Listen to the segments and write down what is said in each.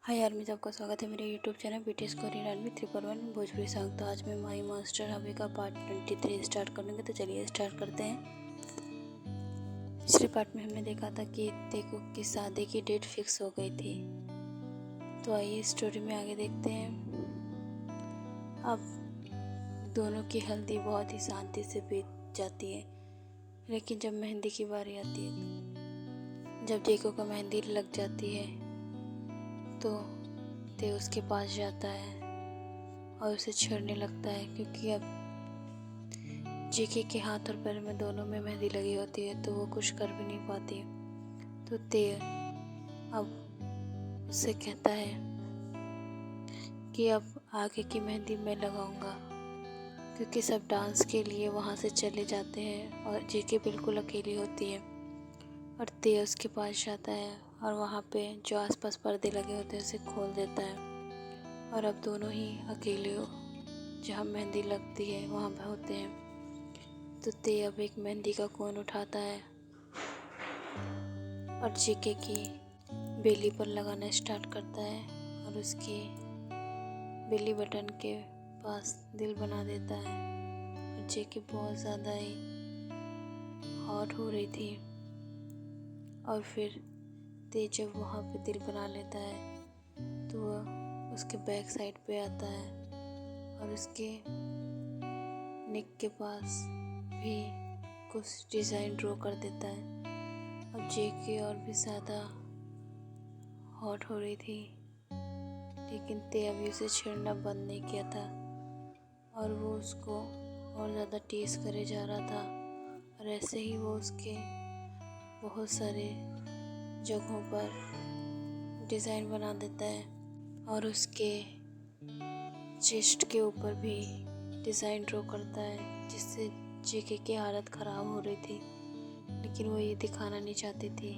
हाय यार, मैं सबका स्वागत है मेरे YouTube channel BTS Korean army 341 Bhojpuri song. तो आज मैं माई मास्टर हबी का पार्ट 23 स्टार्ट करूँगी। तो चलिए स्टार्ट करते हैं। पिछले पार्ट में हमने देखा था कि तेको की शादी की डेट फिक्स हो गई थी। तो आइए स्टोरी में आगे देखते हैं। अब दोनों की हल्दी बहुत ही शांति से बीत जाती है, लेकिन जब मेहंदी की बारी आती है, जब जेको का मेहंदी लग जाती है तो ते उसके पास जाता है और उसे छेड़ने लगता है, क्योंकि अब जेके के हाथ और पैर में दोनों में मेहंदी लगी होती है, तो वो कुछ कर भी नहीं पाती। तो ते अब उससे कहता है कि अब आगे की मेहंदी मैं लगाऊंगा, क्योंकि सब डांस के लिए वहाँ से चले जाते हैं और जेके बिल्कुल अकेली होती है। और ते उसके पास जाता है और वहाँ पे जो आसपास पर्दे लगे होते हैं उसे खोल देता है, और अब दोनों ही अकेले जहाँ मेहंदी लगती है वहाँ पे होते हैं। तो ते अब एक मेहंदी का कोन उठाता है और जेके की बेली पर लगाना स्टार्ट करता है, और उसकी बेली बटन के पास दिल बना देता है। और जेके बहुत ज़्यादा ही हॉट हो रही थी, और फिर ते जब वहाँ पे दिल बना लेता है तो वह उसके बैक साइड पे आता है और उसके नेक के पास भी कुछ डिज़ाइन ड्रॉ कर देता है। अब जेके और भी ज़्यादा हॉट हो रही थी, लेकिन ते अभी उसे छेड़ना बंद नहीं किया था, और वो उसको और ज़्यादा टीज करे जा रहा था। और ऐसे ही वो उसके बहुत सारे जगहों पर डिज़ाइन बना देता है, और उसके चेस्ट के ऊपर भी डिज़ाइन ड्रॉ करता है, जिससे जेके की हालत ख़राब हो रही थी, लेकिन वो ये दिखाना नहीं चाहती थी।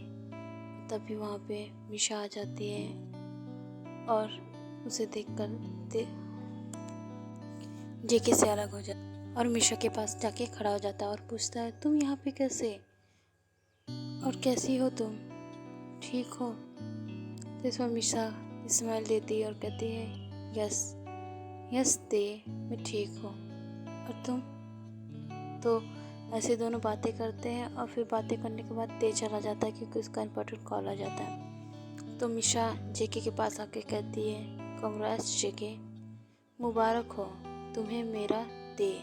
तभी वहाँ पे मिशा आ जाती है और उसे देखकर जेके से अलग हो जाता और मिशा के पास जाके खड़ा हो जाता है और पूछता है, तुम यहाँ पे कैसे, और कैसी हो तुम, ठीक हो? तो इसमें मिशा स्माइल देती है और कहती है, यस यस ते, मैं ठीक हूँ, और तुम? तो ऐसे दोनों बातें करते हैं, और फिर बातें करने के बाद ते चला जाता है, क्योंकि उसका इम्पोर्टेंट कॉल आ जाता है। तो मिशा जेके के पास आके कहती है, कांग्रेट्स जेके, मुबारक हो तुम्हें मेरा ते।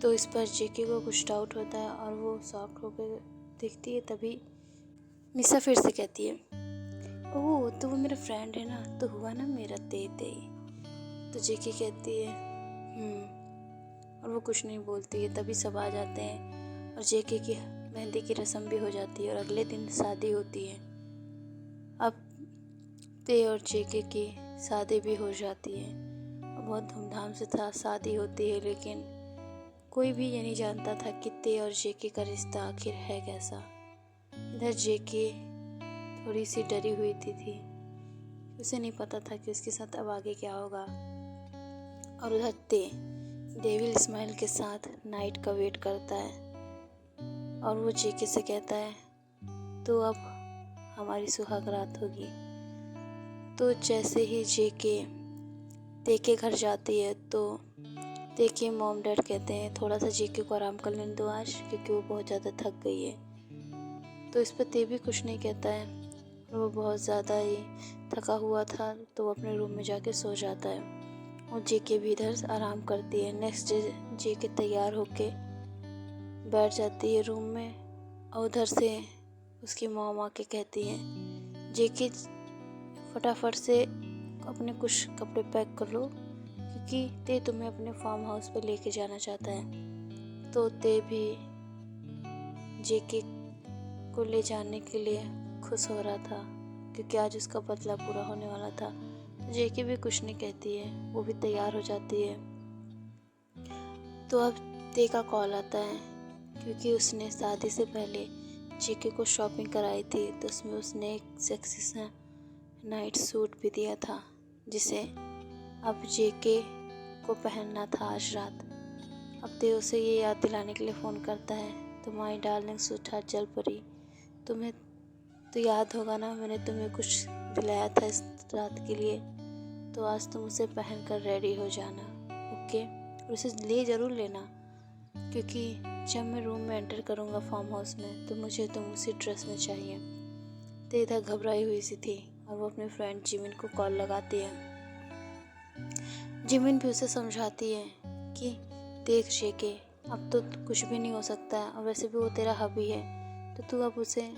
तो इस पर जेके को कुछ डाउट होता है और वो शॉक होकर देखती है। तभी मिशा फिर से कहती है, ओह तो वो मेरा फ्रेंड है ना, तो हुआ ना मेरा ते ते। तो जेके कहती है और वो कुछ नहीं बोलती है। तभी सब आ जाते हैं और जेके की मेहंदी की रस्म भी हो जाती है, और अगले दिन शादी होती है। अब ते और जेके की शादी भी हो जाती है, और बहुत धूमधाम से शादी होती है, लेकिन कोई भी ये नहीं जानता था कि ते और जेके का रिश्ता आखिर है कैसा। इधर जेके थोड़ी सी डरी हुई थी, उसे नहीं पता था कि उसके साथ अब आगे क्या होगा। और उधर ते डेविल स्माइल के साथ नाइट का वेट करता है, और वो जेके से कहता है, तो अब हमारी सुहाग रात होगी। तो जैसे ही जेके ते के घर जाती है, तो ते के मॉम डैड कहते हैं, थोड़ा सा जेके को आराम कर लेने दो आज, क्योंकि वो बहुत ज़्यादा थक गई है। तो इस पर ते भी कुछ नहीं कहता है, और वो बहुत ज़्यादा ही थका हुआ था, तो वो अपने रूम में जाके सो जाता है, और जेके भी इधर आराम करती है। नेक्स्ट डे जेके तैयार होके बैठ जाती है रूम में, और उधर से उसकी मॉम आके कहती है, जेके फटाफट से अपने कुछ कपड़े पैक कर लो, क्योंकि ते तुम्हें अपने फार्म हाउस पे लेके जाना चाहता है। तो ते भी जेके को ले जाने के लिए खुश हो रहा था, क्योंकि आज उसका बदला पूरा होने वाला था। तो जेके भी कुछ नहीं कहती है, वो भी तैयार हो जाती है। तो अब ते का कॉल आता है, क्योंकि उसने शादी से पहले जेके को शॉपिंग कराई थी, तो उसमें उसने एक सेक्सी सा नाइट सूट भी दिया था, जिसे अब जेके को पहनना था आज रात। अब ते उसे ये याद दिलाने के लिए फ़ोन करता है, तो माई डार्लिंग स्वीटहार्ट जल परी, तुम्हें तो याद होगा ना, मैंने तुम्हें कुछ दिलाया था इस रात के लिए, तो आज तुम उसे पहन कर रेडी हो जाना, ओके। और उसे ले ज़रूर लेना, क्योंकि जब मैं रूम में एंटर करूँगा फार्म हाउस में, तो मुझे तुम उसी ड्रेस में चाहिए। तो इधर घबराई हुई सी थी और वो अपने फ्रेंड जिमिन को कॉल लगाती है। जिमिन भी उसे समझाती है कि देख जेके, अब तो कुछ भी नहीं हो सकता है, और वैसे भी वो तेरा हबी है, तो तू अब उसे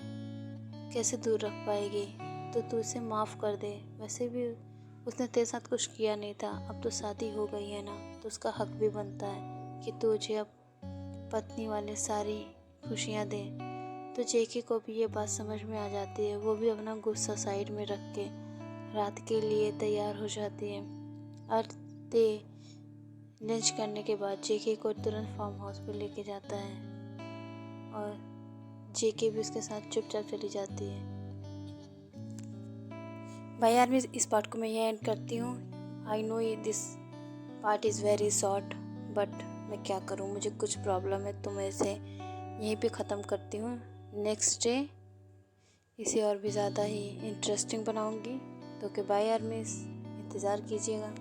कैसे दूर रख पाएगी, तो तू उसे माफ़ कर दे। वैसे भी उसने तेरे साथ कुछ किया नहीं था, अब तो शादी हो गई है ना, तो उसका हक भी बनता है कि तुझे अब पत्नी वाले सारी खुशियाँ दे। तो जेके को भी ये बात समझ में आ जाती है। वो भी अपना गुस्सा साइड में रख के रात के लिए तैयार हो जाती है। और ते लंच करने के बाद जेके को तुरंत फार्म हाउस पे लेके जाता है और जेके भी उसके साथ चुपचाप चली जाती है। भाई यार, मैं इस पार्ट को मैं ये एंड करती हूँ। I know this part is very short, but मैं क्या करूँ, मुझे कुछ प्रॉब्लम है, तो मैं इसे यहीं पे ख़त्म करती हूँ। नेक्स्ट डे इसे और भी ज़्यादा ही इंटरेस्टिंग बनाऊँगी। तो बाय यार मिस, इंतज़ार कीजिएगा।